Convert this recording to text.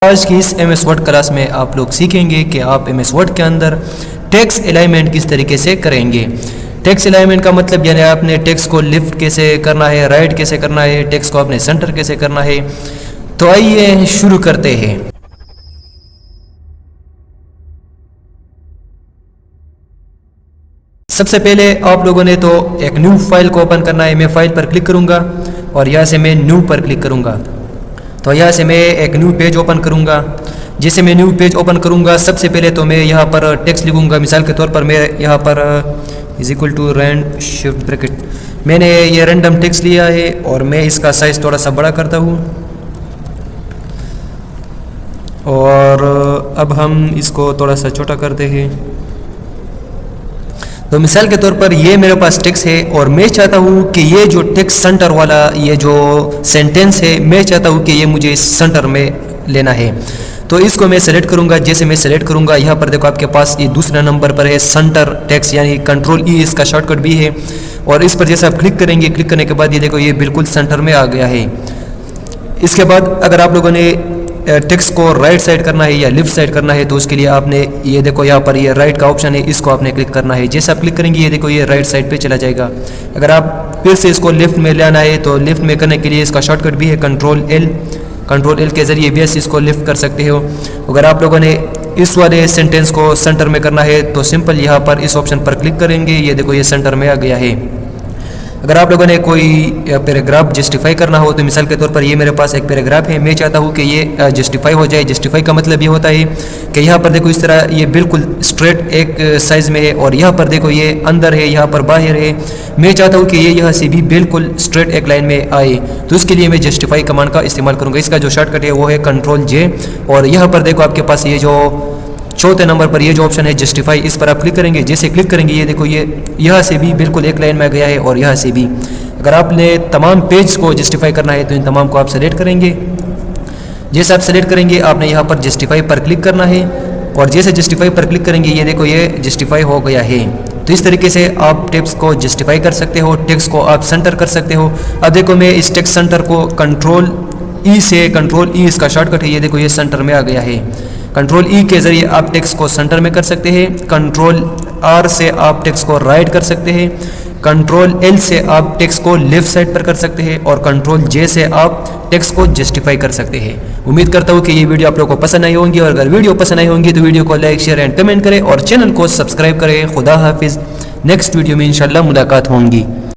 आज की इस MS वर्ड क्लास में आप लोग सीखेंगे कि आप MS वर्ड के अंदर टेक्स्ट अलाइनमेंट किस तरीके से करेंगे। टेक्स्ट अलाइनमेंट का मतलब यानी आपने टेक्स्ट को लिफ्ट कैसे करना है, राइट कैसे करना है, टेक्स्ट को आपने सेंटर कैसे करना है। तो आइए शुरू करते हैं। सबसे पहले आप लोगों ने तो एक न्यू फाइल को ओपन करना है। मैं फाइल पर क्लिक करूंगा और यहाँ से मैं न्यू पर क्लिक करूंगा। तो यहाँ से मैं एक न्यू पेज ओपन करूँगा। जैसे मैं न्यू पेज ओपन करूँगा सबसे पहले तो मैं यहाँ पर टेक्स्ट लिखूँगा। मिसाल के तौर पर मैं यहाँ पर is equal to rand shift bracket, मैंने ये रैंडम टेक्स्ट लिया है और मैं इसका साइज़ थोड़ा सा बड़ा करता हूँ। और अब हम इसको थोड़ा सा छोटा करते हैं। तो मिसाल के तौर पर ये मेरे पास टेक्स्ट है और मैं चाहता हूँ कि ये जो टेक्स्ट सेंटर वाला ये जो सेंटेंस है मैं चाहता हूँ कि ये मुझे इस सेंटर में लेना है। तो इसको मैं सेलेक्ट करूँगा। जैसे मैं सेलेक्ट करूँगा यहाँ पर देखो आपके पास ये दूसरा नंबर पर है सेंटर टेक्स्ट, यानी कंट्रोल ई इसका शॉर्टकट भी है। और इस पर जैसे आप क्लिक करेंगे, क्लिक करने के बाद ये देखो ये बिल्कुल सेंटर में आ गया है। इसके बाद अगर आप लोगों ने टेक्स्ट को राइट साइड करना है या लेफ्ट साइड करना है तो उसके लिए आपने ये देखो यहाँ पर ये राइट का ऑप्शन है, इसको आपने क्लिक करना है। जैसे आप क्लिक करेंगे ये देखो ये राइट साइड पे चला जाएगा। अगर आप फिर से इसको लेफ्ट में लाना है तो लेफ्ट में करने के लिए इसका शॉर्टकट भी है कंट्रोल एल के ज़रिए भी इसको लिफ्ट कर सकते हो। अगर आप लोगों ने इस वाले सेंटेंस को सेंटर में करना है तो सिंपल यहाँ पर इस ऑप्शन पर क्लिक करेंगे, ये देखो ये सेंटर में आ गया है। अगर आप लोगों ने कोई पैराग्राफ जस्टिफाई करना हो तो मिसाल के तौर पर ये मेरे पास एक पैराग्राफ है, मैं चाहता हूँ कि ये जस्टिफाई हो जाए। जस्टिफाई का मतलब ये होता है कि यहाँ पर देखो इस तरह ये बिल्कुल स्ट्रेट एक साइज़ में है और यहाँ पर देखो ये अंदर है, यहाँ पर बाहर है। मैं चाहता हूँ कि ये यहाँ से भी बिल्कुल स्ट्रेट एक लाइन में आए, तो उसके लिए मैं जस्टिफाई कमांड का इस्तेमाल करूँगा। इसका जो शॉर्टकट है वो है कंट्रोल जे। और यहाँ पर देखो आपके पास ये जो चौथे नंबर पर ये जो ऑप्शन है जस्टिफाई, इस पर आप क्लिक करेंगे। जैसे क्लिक करेंगे ये देखो ये यहाँ से भी बिल्कुल एक लाइन में आ गया है और यहाँ से भी। अगर आपने तमाम पेज को जस्टिफाई करना है तो इन तमाम को आप सेलेक्ट करेंगे। जैसे आप सेलेक्ट करेंगे आपने यहाँ पर जस्टिफाई पर क्लिक करना है और जैसे जस्टिफाई पर क्लिक करेंगे ये देखो ये जस्टिफाई हो गया है। तो इस तरीके से आप टेक्स्ट को जस्टिफाई कर सकते हो, टेक्स्ट को आप सेंटर कर सकते हो। अब देखो मैं इस टेक्स्ट सेंटर को कंट्रोल ई इसका शॉर्टकट है, ये देखो ये सेंटर में आ गया है। कंट्रोल ई के ज़रिए आप टेक्स्ट को सेंटर में कर सकते हैं। कंट्रोल आर से आप टेक्स्ट को राइट कर सकते हैं। कंट्रोल एल से आप टेक्स्ट को लेफ्ट साइड पर कर सकते हैं और कंट्रोल जे से आप टेक्स्ट को जस्टिफाई कर सकते हैं। उम्मीद करता हूँ कि ये वीडियो आप लोगों को पसंद आई होंगी और अगर वीडियो पसंद आई होंगी तो वीडियो को लाइक शेयर एंड कमेंट करें और चैनल को सब्सक्राइब करें। खुदा हाफिज़। नेक्स्ट वीडियो में इंशाल्लाह मुलाकात होंगी।